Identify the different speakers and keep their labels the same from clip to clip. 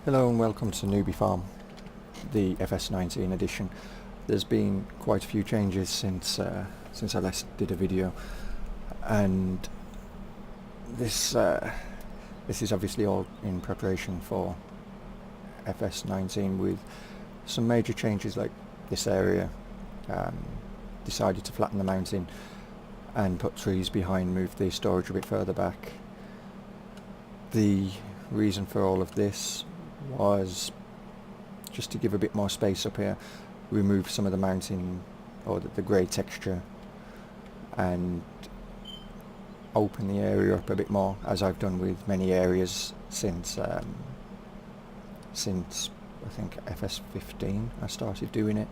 Speaker 1: Hello and welcome to Newbie Farm, the FS19 edition. There's been quite a few changes since I last did a video, and this is obviously all in preparation for FS19, with some major changes like this area. Decided to flatten the mountain and put trees behind, move the storage a bit further back. The reason for all of this was just to give a bit more space up here, remove some of the mountain or the grey texture, and open the area up a bit more, as I've done with many areas since I think FS15 I started doing it.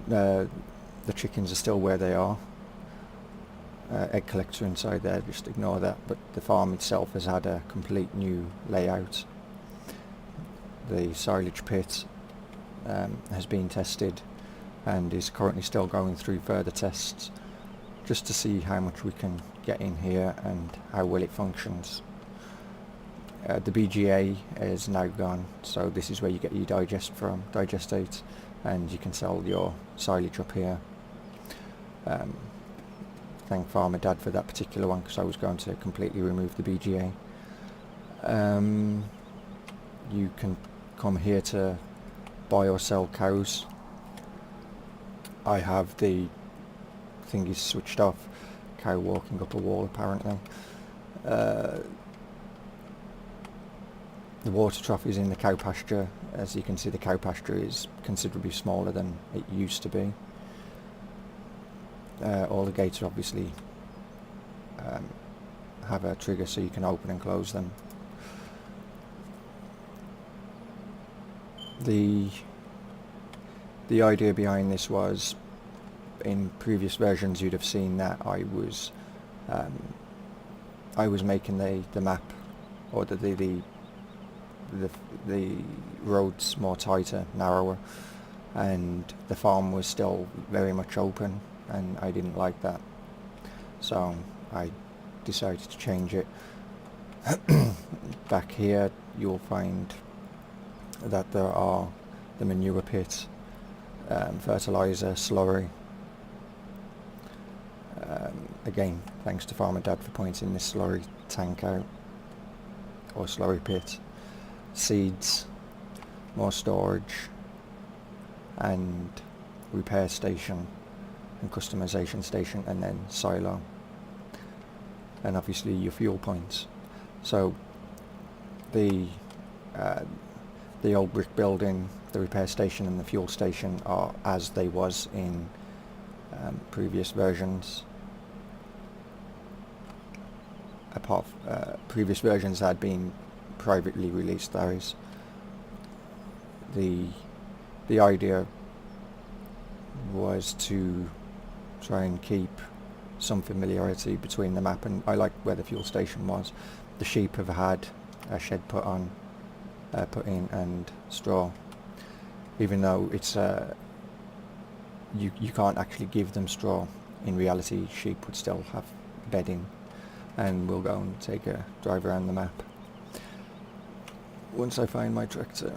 Speaker 1: The chickens are still where they are. Egg collector inside there, just ignore that, but the farm itself has had a complete new layout. The silage pit has been tested and is currently still going through further tests, just to see how much we can get in here and how well it functions. The BGA is now gone, so this is where you get your digestate, and you can sell your silage up here. Thank Farmer Dad for that particular one, because I was going to completely remove the BGA. You can come here to buy or sell cows. I have the thingy switched off. Cow walking up a wall apparently. The water trough is in the cow pasture. As you can see, the cow pasture is considerably smaller than it used to be. All the gates obviously have a trigger so you can open and close them. The idea behind this was, in previous versions you'd have seen that I was making the map, or the roads more tighter, narrower, and the farm was still very much open, and I didn't like that, so I decided to change it. Back here you'll find that there are the manure pit, fertilizer, slurry. Again, thanks to Farmer Dad for pointing this slurry tank out, or slurry pit. Seeds, more storage, and repair station and customization station, and then silo, and obviously your fuel points. So the old brick building, the repair station and the fuel station are as they was in previous versions. Previous versions had been privately released, that is. The idea was to try and keep some familiarity between the map, and I like where the fuel station was. The sheep have had a shed put in, and straw, even though it's you can't actually give them straw. In reality, sheep would still have bedding, and we'll go and take a drive around the map once I find my tractor,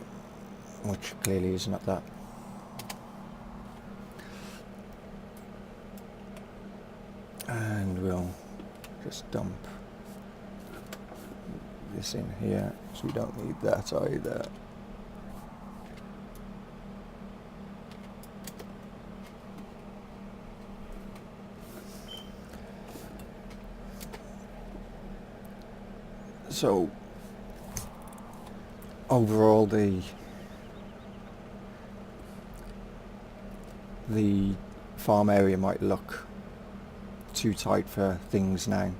Speaker 1: which clearly is not that. And we'll just dump this in here, so we don't need that either. So overall, the farm area might look too tight for things now,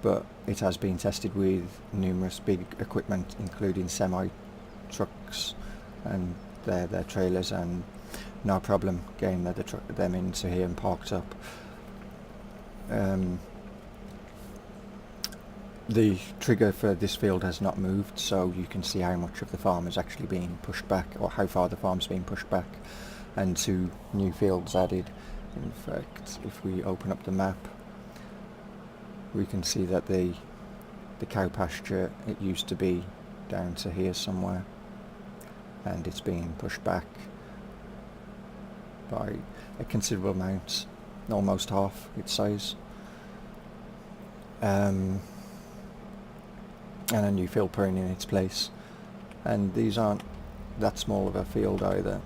Speaker 1: but it has been tested with numerous big equipment, including semi trucks and their trailers, and no problem getting them into here and parked up. The trigger for this field has not moved, so you can see how much of the farm is actually being pushed back, or how far the farm's being pushed back, and 2 new fields added. In fact, if we open up the map, we can see that the cow pasture, it used to be down to here somewhere, and it's being pushed back by a considerable amount, almost half its size. And a new field put in its place, and these aren't that small of a field either.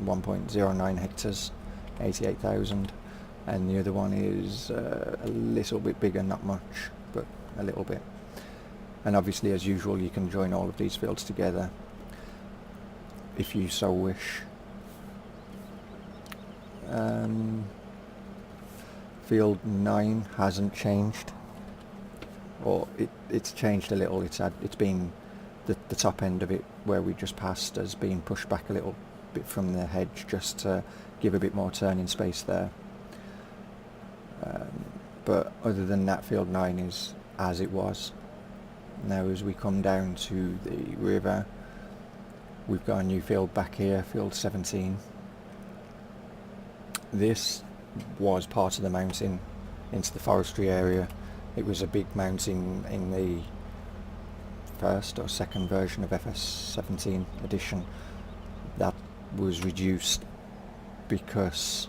Speaker 1: 1.09 hectares, 88,000, and the other one is a little bit bigger, not much, but a little bit. And obviously, as usual, you can join all of these fields together if you so wish. Field 9 hasn't changed, or it's changed a little. It's been the top end of it where we just passed has been pushed back a little bit from the hedge, just to give a bit more turning space there. But other than that, field 9 is as it was. Now as we come down to the river, we've got a new field back here, field 17. This was part of the mountain into the forestry area. It was a big mountain in the first or second version of FS19 edition. That was reduced because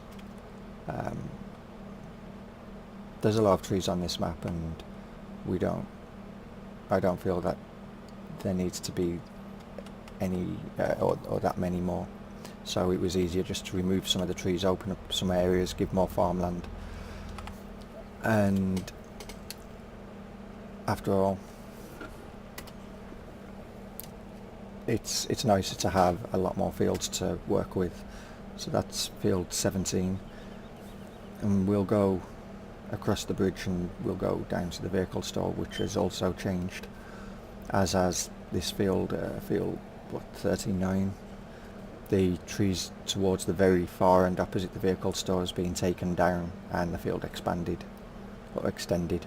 Speaker 1: there's a lot of trees on this map, and I don't feel that there needs to be any or that many more. So it was easier just to remove some of the trees, open up some areas, give more farmland. And after all, it's nicer to have a lot more fields to work with. So that's field 17, and we'll go across the bridge and we'll go down to the vehicle store, which has also changed, as has this field, field 39. The trees towards the very far end opposite the vehicle store has been taken down, and the field expanded or extended,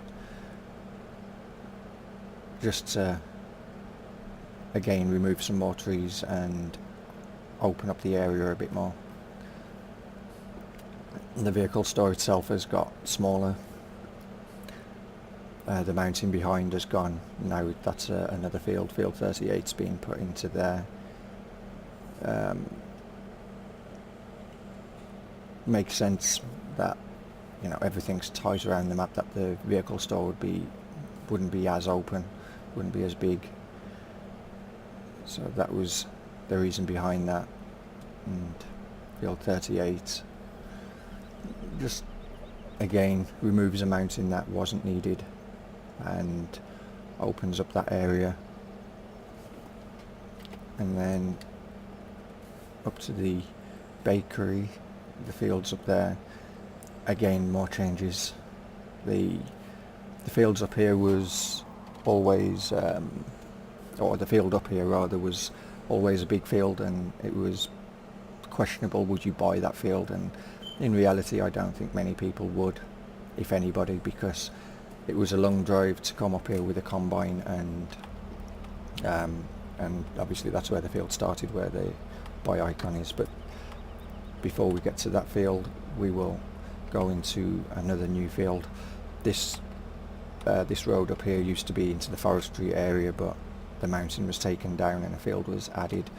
Speaker 1: just to again remove some more trees and open up the area a bit more. The vehicle store itself has got smaller. The mountain behind has gone. Now that's another field. Field 38's been put into there. Makes sense that, you know, everything's tight around the map, that the vehicle store wouldn't be as open, wouldn't be as big. So that was the reason behind that. And field 38 just again removes a mountain that wasn't needed and opens up that area. And then up to the bakery, the fields up there, again more changes. The fields up here was always or the field up here rather was always a big field, and it was questionable would you buy that field, and in reality I don't think many people would, if anybody, because it was a long drive to come up here with a combine, and obviously that's where the field started, where the buy icon is. But before we get to that field, we will go into another new field. This road up here used to be into the forestry area, but the mountain was taken down and a field was added.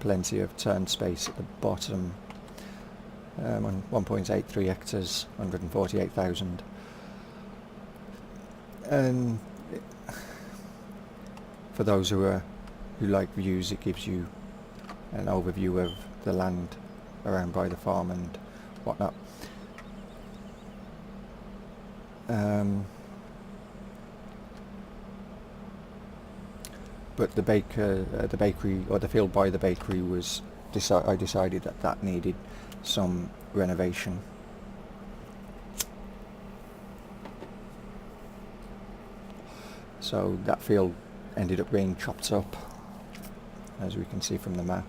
Speaker 1: Plenty of turn space at the bottom. On 1.83 hectares, 148,000. And for those who like views, it gives you an overview of the land around by the farm and whatnot. But the bakery, or the field by the bakery, was I decided that needed some renovation. So that field ended up being chopped up, as we can see from the map.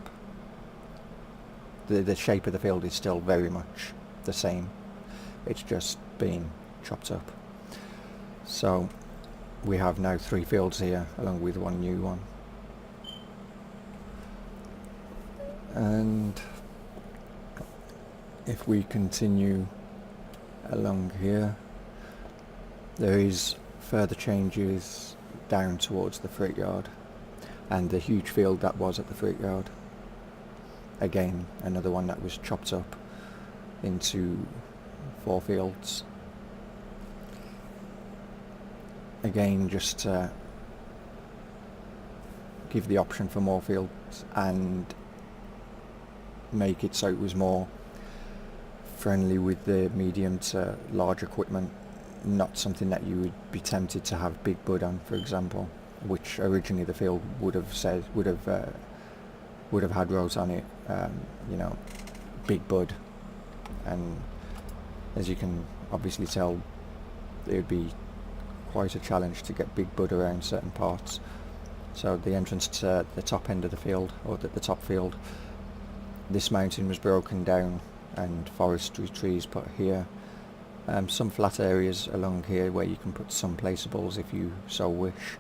Speaker 1: The shape of the field is still very much the same, it's just been chopped up. So we have now 3 fields here, along with one new one. And if we continue along here, there is further changes down towards the freight yard. and the huge field that was at the freight yard. Again, another one that was chopped up into 4 fields. Again, just to give the option for more fields and make it so it was more friendly with the medium to large equipment, not something that you would be tempted to have big bud on, for example, which originally the field would have had rows on it, you know, big bud, and as you can obviously tell, it would be quite a challenge to get big bud around certain parts. So the entrance to the top end of the field, or the top field, this mountain was broken down and forestry trees put here. Some flat areas along here where you can put some placeables if you so wish.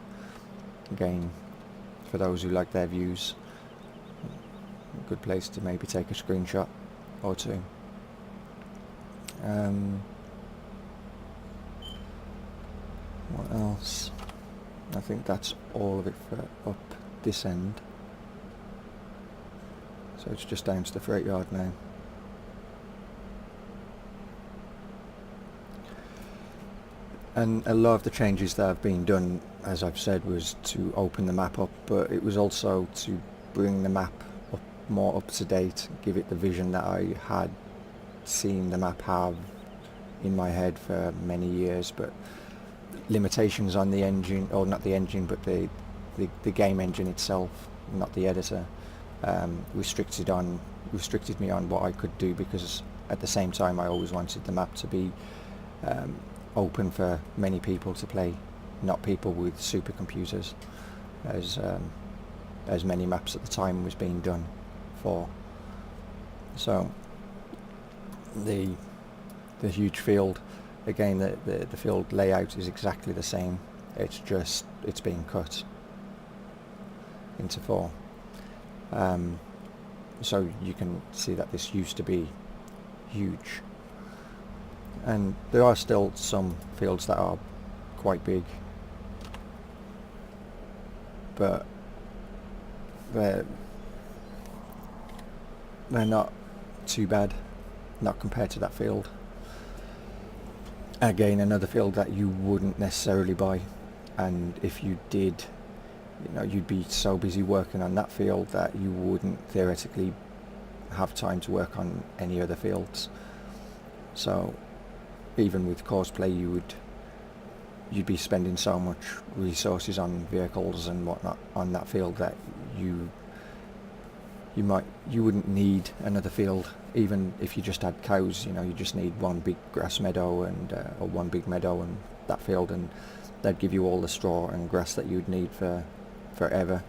Speaker 1: Again, for those who like their views, a good place to maybe take a screenshot or two. What else? I think that's all of it for up this end. So it's just down to the freight yard now. And a lot of the changes that have been done, as I've said, was to open the map up, but it was also to bring the map up more up to date, give it the vision that I had seen the map have in my head for many years. But limitations on the engine, or not the engine, but the game engine itself, not the editor, restricted me on what I could do, because at the same time I always wanted the map to be open for many people to play, not people with supercomputers, as many maps at the time was being done for. So the huge field, again, the field layout is exactly the same. It's just it's being cut into 4. So you can see that this used to be huge, and there are still some fields that are quite big, but they're not too bad, not compared to that field. Again, another field that you wouldn't necessarily buy, and if you did, you know, you'd be so busy working on that field that you wouldn't theoretically have time to work on any other fields. So even with courseplay, you'd be spending so much resources on vehicles and whatnot on that field that you wouldn't need another field. Even if you just had cows, you know, you just need one big grass meadow and or one big meadow and that field, and they'd give you all the straw and grass that you'd need for forever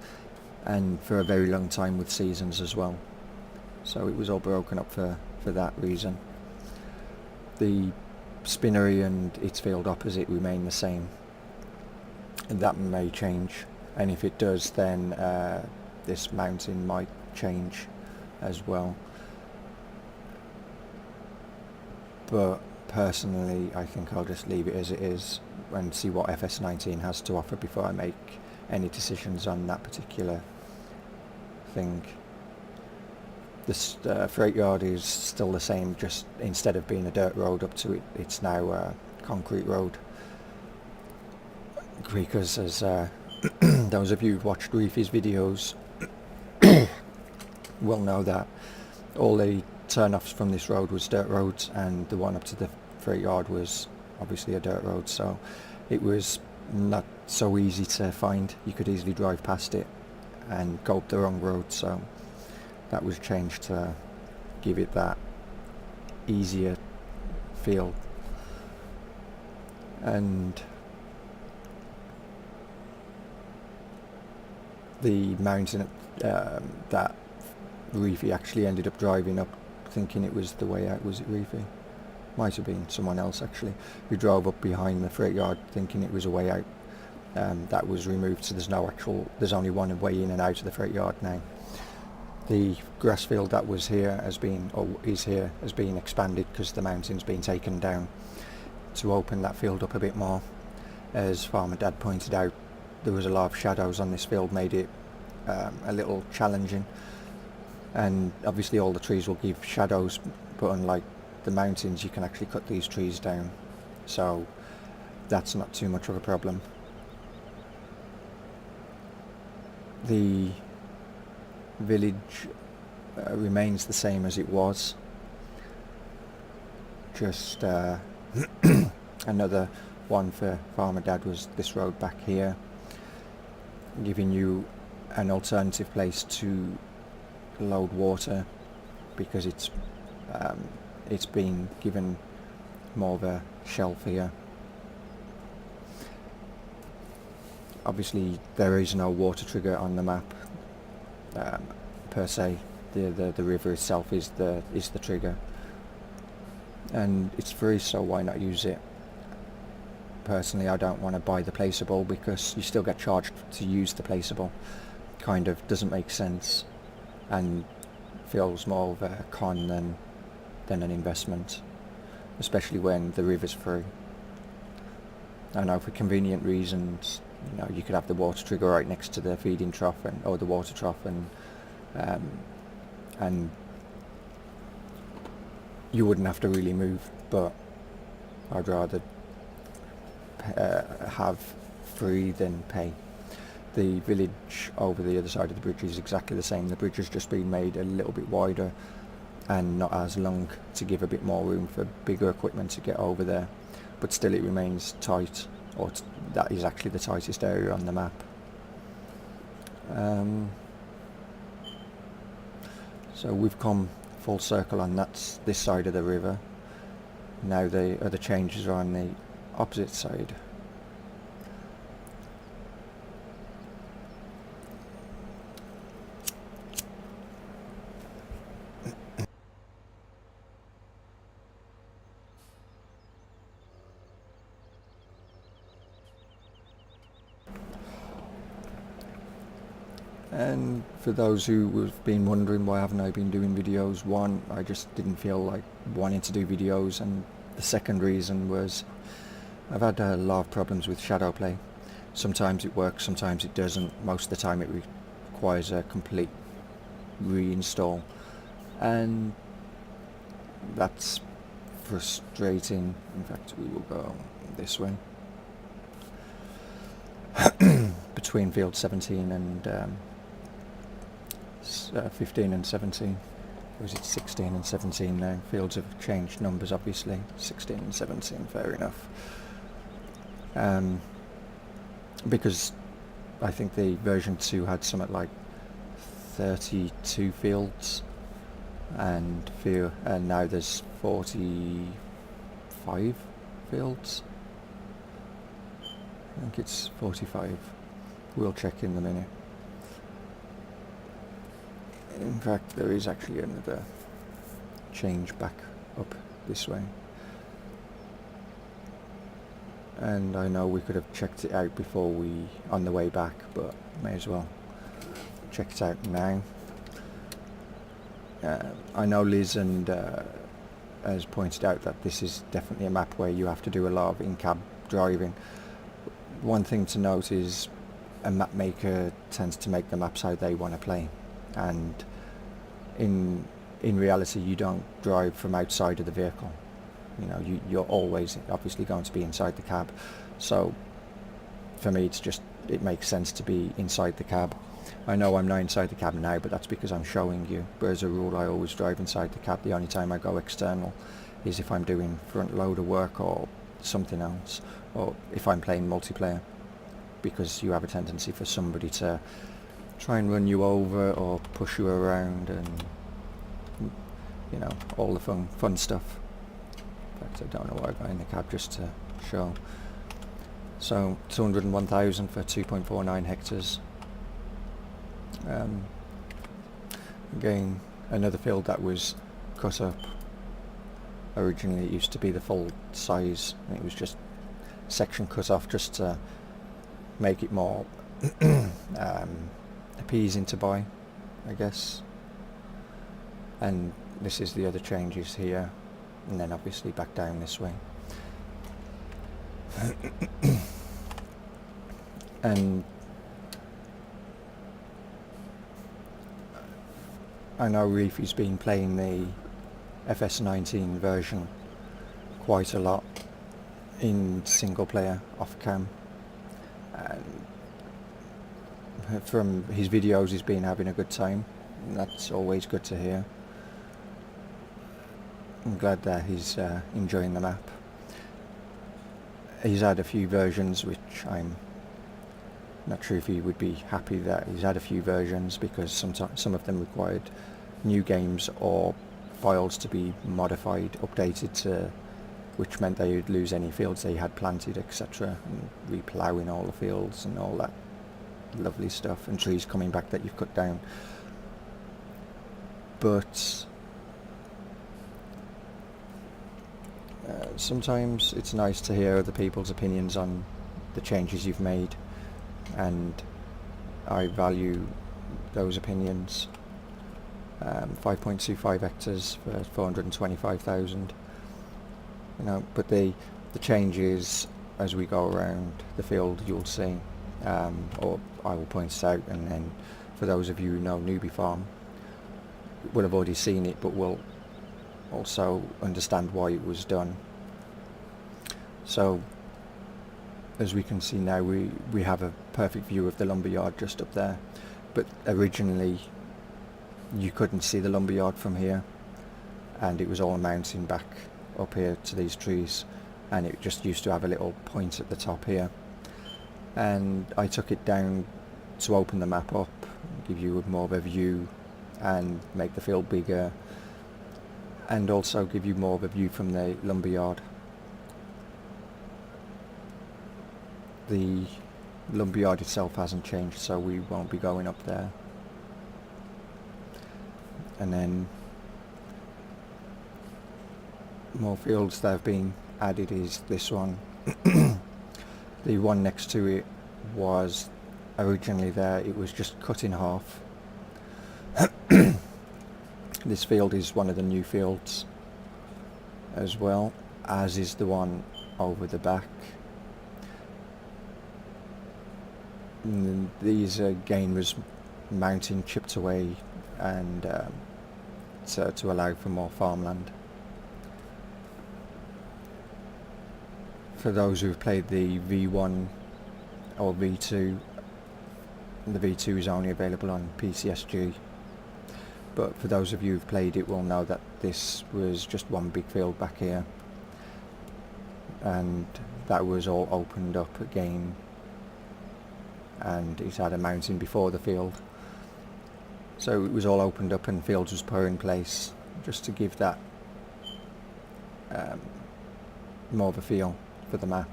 Speaker 1: and for a very long time, with seasons as well. So it was all broken up for that reason. The spinnery and its field opposite remain the same, and that may change, and if it does, then this mountain might change as well. But personally, I think I'll just leave it as it is and see what FS19 has to offer before I make any decisions on that particular thing. This freight yard is still the same, just instead of being a dirt road up to it, it's now a concrete road. Because as those of you who've watched Reefy's videos will know that all the turn-offs from this road was dirt roads, and the one up to the freight yard was obviously a dirt road, so it was not so easy to find. You could easily drive past it and go up the wrong road, so that was changed to give it that easier feel. And the mountain that Reefy actually ended up driving up, thinking it was the way out. Was it Reefy? Might have been someone else actually, who drove up behind the freight yard thinking it was a way out. That was removed, so there's only one way in and out of the freight yard now. The grass field that was here has been expanded because the mountain's been taken down, to open that field up a bit more. As Farmer Dad pointed out, there was a lot of shadows on this field, made it a little challenging, and obviously all the trees will give shadows, but unlike the mountains you can actually cut these trees down, so that's not too much of a problem. The village remains the same as it was, just another one for Farmer Dad was this road back here, giving you an alternative place to load water, because it's been given more of a shelf here. Obviously there is no water trigger on the map per se. The river itself is the trigger, and it's free, so why not use it? Personally, I don't want to buy the placeable because you still get charged to use the placeable. Kind of doesn't make sense, and feels more of a con than an investment, especially when the river's free. I know for convenient reasons, you know, you could have the water trigger right next to the feeding trough or the water trough, and you wouldn't have to really move, but I'd rather have free than pay. The village over the other side of the bridge is exactly the same. The bridge has just been made a little bit wider and not as long to give a bit more room for bigger equipment to get over there, but still it remains tight, or that is actually the tightest area on the map. So we've come full circle on this side of the river. Now the other changes are on the opposite side. And for those who have been wondering why haven't I been doing videos, one, I just didn't feel like wanting to do videos, and the second reason was I've had a lot of problems with shadowplay. Sometimes it works, sometimes it doesn't. Most of the time it requires a complete reinstall, and that's frustrating. In fact, we will go this way between field 17 and 15 and 17. Or is it 16 and 17 now? Fields have changed numbers, obviously. 16 and 17, fair enough. Because I think the version 2 had something like 32 fields, and now there's 45 fields. I think it's 45. We'll check in a minute. In fact, there is actually another change back up this way. And I know we could have checked it out before on the way back, but may as well check it out now. I know Liz has pointed out that this is definitely a map where you have to do a lot of in-cab driving. One thing to note is a map maker tends to make the maps how they want to play, and in reality you don't drive from outside of the vehicle. You know, you're always obviously going to be inside the cab, so for me it makes sense to be inside the cab. I know I'm not inside the cab now, but that's because I'm showing you, but as a rule I always drive inside the cab. The only time I go external is if I'm doing front loader work or something else, or if I'm playing multiplayer, because you have a tendency for somebody to try and run you over or push you around, and you know, all the fun stuff. In fact, I don't know why I got in the cab, just to show. So 201,000 for 2.49 hectares. Again, another field that was cut up. Originally it used to be the full size, and it was just section cut off just to make it more appeasing to buy, I guess. And this is the other changes here, and then obviously back down this way. And I know Reefy's been playing the FS19 version quite a lot in single player off cam, and from his videos he's been having a good time, and that's always good to hear. I'm glad that he's enjoying the map. He's had a few versions, which I'm not sure if he would be happy that he's had a few versions, because sometimes some of them required new games or files to be modified, updated to, which meant they would lose any fields they had planted, etc., and reploughing all the fields and all that lovely stuff, and trees coming back that you've cut down. But sometimes it's nice to hear other people's opinions on the changes you've made, and I value those opinions. 5.25 hectares for 425,000, you know, but the changes as we go around the field you'll see, or I will point it out, and then for those of you who know Newbie Farm will have already seen it, but will also understand why it was done. So as we can see now, we have a perfect view of the lumberyard just up there, but originally you couldn't see the lumberyard from here, and it was all mounting back up here to these trees, and it just used to have a little point at the top here, and I took it down to open the map up, give you more of a view and make the field bigger, and also give you more of a view from the lumberyard. The lumberyard itself hasn't changed, so we won't be going up there. And then more fields that have been added is this one. The one next to it was originally there, it was just cut in half. This field is one of the new fields as well, as is the one over the back. And these again was mounting chipped away, and to allow for more farmland. For those who've played the V1 or V2, the V2 is only available on PCSG, but for those of you who've played it will know that this was just one big field back here, and that was all opened up again, and it had a mountain before the field, so it was all opened up and fields was put in place just to give that more of a feel for the map,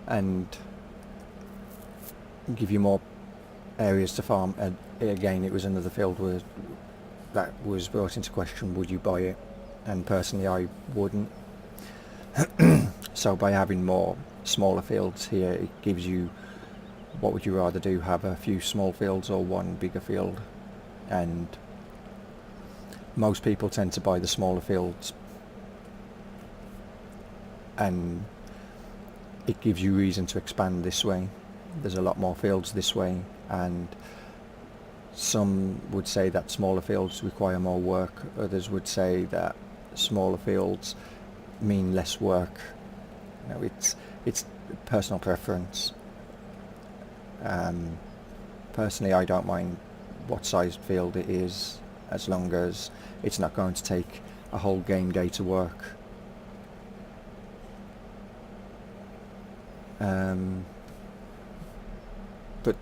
Speaker 1: and give you more areas to farm. And again, it was another field where that was brought into question, would you buy it? And personally I wouldn't. So by having more smaller fields here, it gives you, what would you rather do, have a few small fields or one bigger field? And most people tend to buy the smaller fields, and it gives you reason to expand this way. There's a lot more fields this way, and some would say that smaller fields require more work, others would say that smaller fields mean less work. You know, it's personal preference. Personally I don't mind what sized field it is, as long as it's not going to take a whole game day to work. But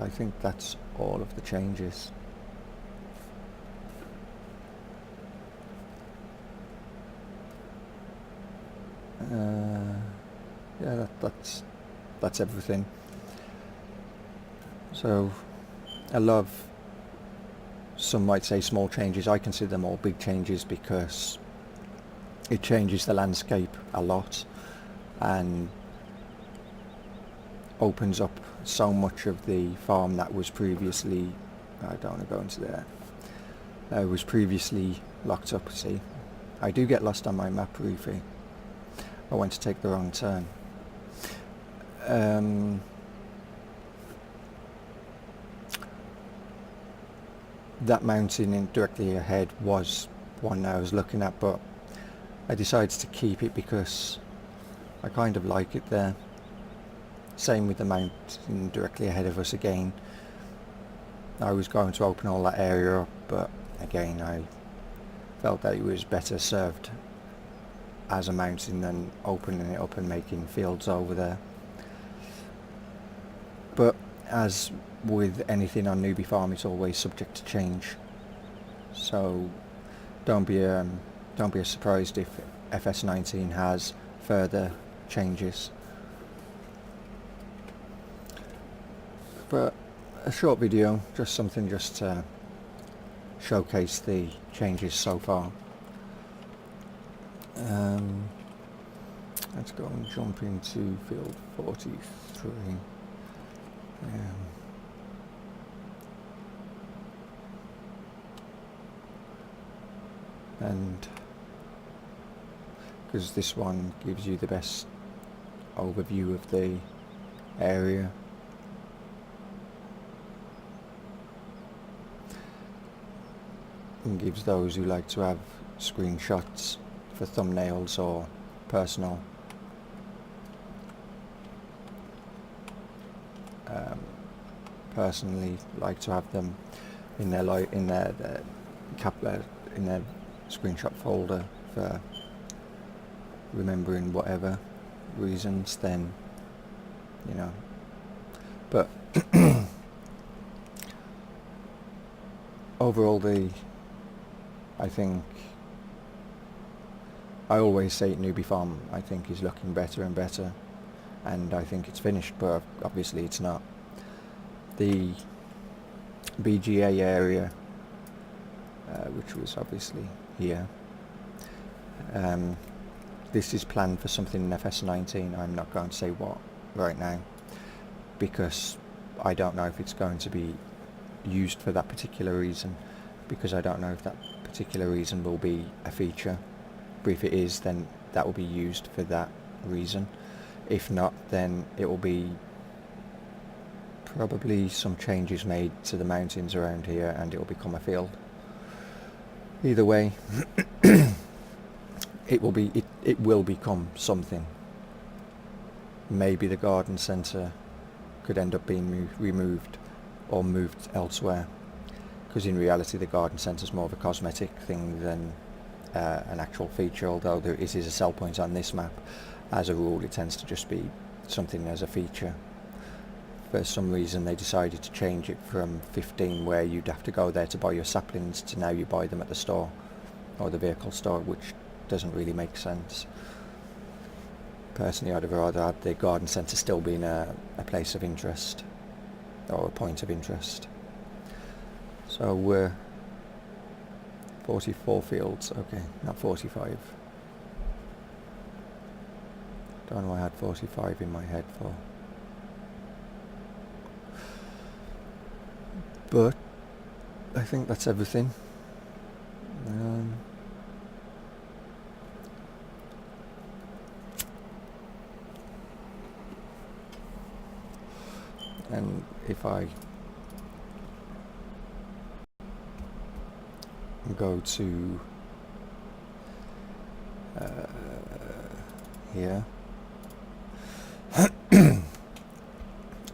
Speaker 1: I think that's all of the changes. Yeah, that's everything. So I love, some might say small changes, I consider them all big changes, because it changes the landscape a lot and opens up so much of the farm that was previously, I don't want to go into there, was previously locked up. See, I do get lost on my map, Roofy. I went to take the wrong turn. that mountain directly ahead was one I was looking at, but I decided to keep it because I kind of like it there. Same with the mountain directly ahead of us again. I was going to open all that area up, but again I felt that it was better served as a mountain than opening it up and making fields over there. But as with anything on Newbie Farm, it's always subject to change, so don't be surprised if FS19 has further changes. But a short video, just something just to showcase the changes so far. Let's go and jump into field 43. And because this one gives you the best overview of the area. And gives those who like to have screenshots for thumbnails or personal personally like to have them in their screenshot folder for remembering whatever reasons, then you know. But overall, I think I always say Newbie Farm I think is looking better and better, and I think it's finished, but obviously it's not. The BGA area, which was obviously here, this is planned for something in FS19. I'm not going to say what right now, because I don't know if it's going to be used for that particular reason, because I don't know if that particular reason will be a feature. But if it is, then that will be used for that reason. If not, then it will be probably some changes made to the mountains around here and it will become a field. Either way, it will become something. Maybe the garden centre could end up being removed or moved elsewhere, because in reality the garden centre is more of a cosmetic thing than an actual feature, although it is a sell point on this map. As a rule, it tends to just be something as a feature. For some reason they decided to change it from 15, where you'd have to go there to buy your saplings, to now you buy them at the store or the vehicle store, which doesn't really make sense. Personally, I'd have rather had the garden centre still being a place of interest or a point of interest. So we're 44 fields, okay, not 45. Don't know why I had 45 in my head for. But I think that's everything. And if I go to here,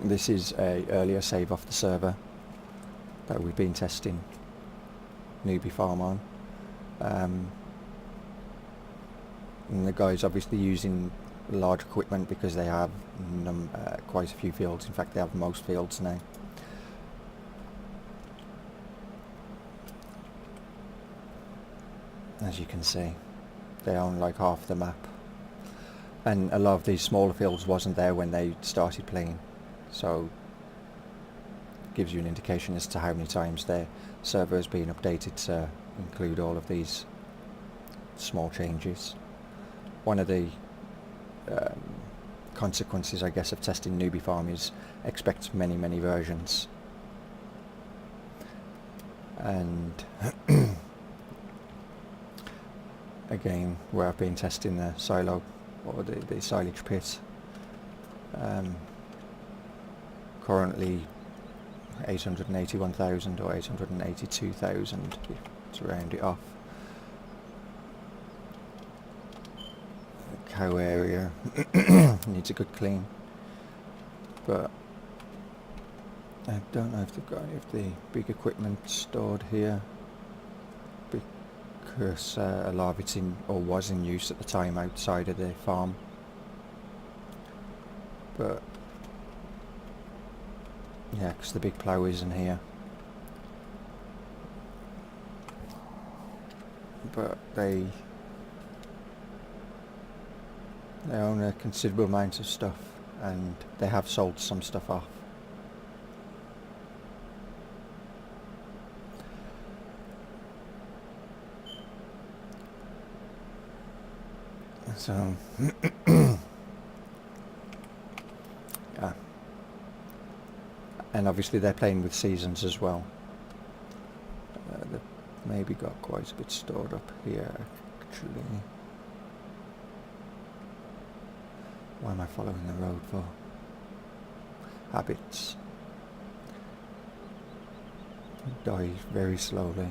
Speaker 1: this is a earlier save off the server that we've been testing Newbie Farm on, and the guys obviously using large equipment because they have quite a few fields. In fact, they have most fields now. As you can see, they own like half the map, and a lot of these smaller fields wasn't there when they started playing, so it gives you an indication as to how many times their server has been updated to include all of these small changes. One of the consequences, I guess, of testing Newbie Farm is expect many versions. And again, where I've been testing the silo or the silage pit, currently 881,000 or 882,000 to round it off. The cow area needs a good clean, but I don't know if they've got any of the big equipment stored here, because a lot of it's in, or was in use at the time, outside of the farm. But yeah, because the big plough isn't here. But they own a considerable amount of stuff, and they have sold some stuff off. So yeah. And obviously they're playing with seasons as well. They've maybe got quite a bit stored up here, actually. Why am I following the road for? Habits. Die very slowly.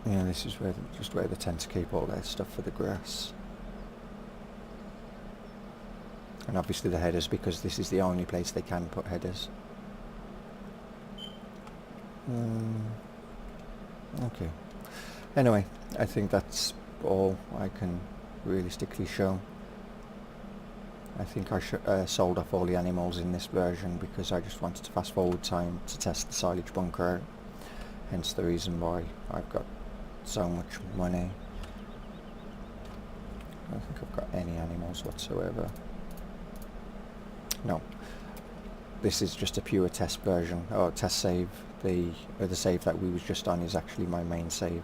Speaker 1: Yeah, this is where just where they tend to keep all their stuff for the grass. And obviously the headers, because this is the only place they can put headers. Okay. Anyway, I think that's all I can realistically show. I think I sold off all the animals in this version because I just wanted to fast forward time to test the silage bunker out. Hence the reason why I've got so much money. I don't think I've got any animals whatsoever. No, this is just a pure test version, or test save. The other save that we was just on is actually my main save,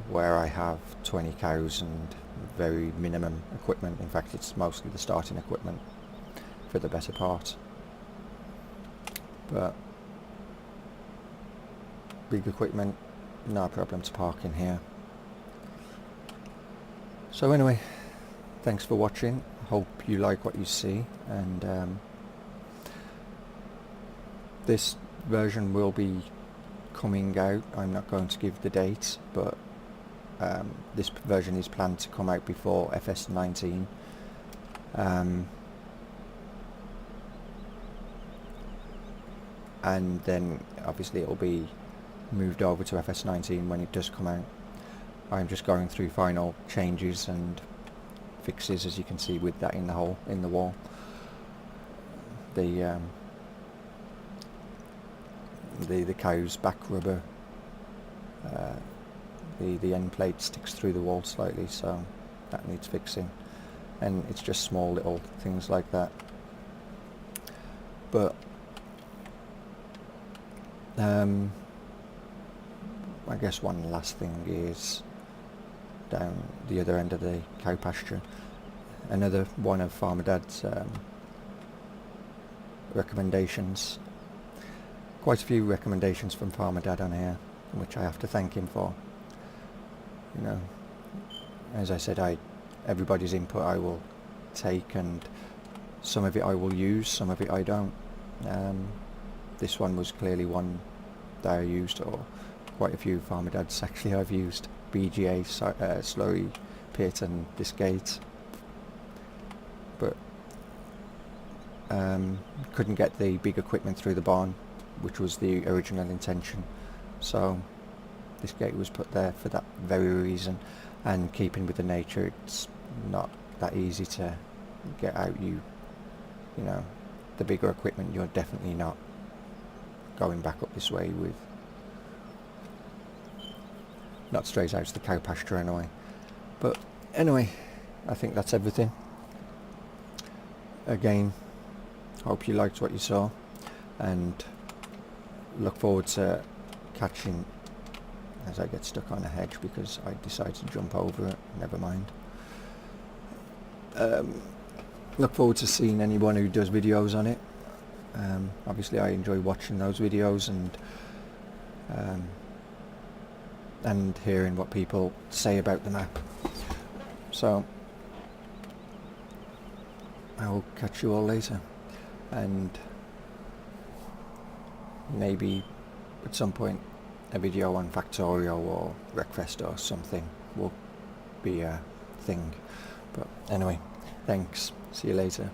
Speaker 1: where I have 20 cows and very minimum equipment. In fact, it's mostly the starting equipment for the better part. But big equipment, no problem to park in here. So anyway, thanks for watching. Hope you like what you see, and this version will be coming out. I'm not going to give the date, but this version is planned to come out before FS19. And then obviously it will be moved over to FS19 when it does come out. I'm just going through final changes and fixes, as you can see with that in the hole in the wall. The cow's back rubber, the end plate sticks through the wall slightly, so that needs fixing, and it's just small little things like that. But I guess one last thing is down the other end of the cow pasture, another one of Farmer Dad's recommendations. Quite a few recommendations from Farmer Dad on here, which I have to thank him for. You know, as I said, everybody's input I will take, and some of it I will use, some of it I don't. This one was clearly one that I used, or quite a few Farmer Dads actually I've used. BGA, slurry pit and this gate, but couldn't get the big equipment through the barn, which was the original intention, so this gate was put there for that very reason. And keeping with the nature, it's not that easy to get out. You know, the bigger equipment, you're definitely not going back up this way with, not straight out to the cow pasture anyway. But anyway, I think that's everything. Again, hope you liked what you saw, and look forward to catching, as I get stuck on a hedge because I decided to jump over it, never mind. Look forward to seeing anyone who does videos on it. Obviously I enjoy watching those videos and hearing what people say about the map. So I will catch you all later, and maybe at some point a video on Factorio or Wreckfest or something will be a thing. But anyway, thanks, see you later.